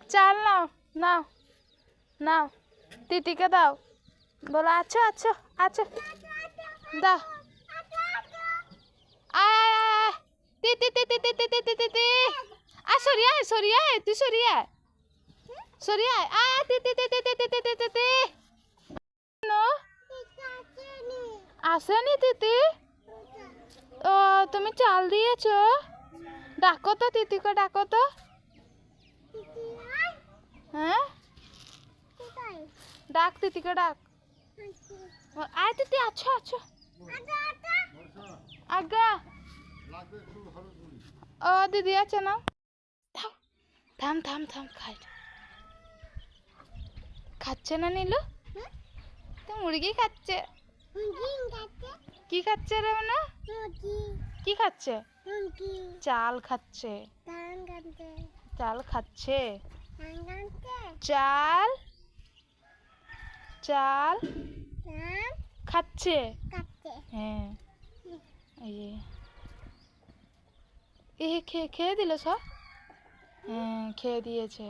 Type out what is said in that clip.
চাল নাও নাও নাও তিতিকে দাও বলো আছো আছো আছো দাও আয় তিতি তিতি তিতি তিতি তিতি সরিয়ে সরিয়ে তুই সরিয়ে সরিয়ে আয় তিতি তিতি তিতি তিতি তিতি আসেনি তিতি ও তুমি চাল দিয়েছো ডাকো তো তিতিকে ডাকো তো হ্যাঁ ডাক তিতিকে ডাক আয় তিতি আছো আছো আগা ও দিদি আছে না থাম থাম থাম খাই খাচ্ছে না নীলু তো মুরগি খাচ্ছে কি খাচ্ছে রে মানে কি খাচ্ছে চাল খাচ্ছে চাল খাচ্ছে চাল চাল খাচ্ছে হ্যাঁ খেয়ে দিল সব হ্যাঁ খেয়ে দিয়েছে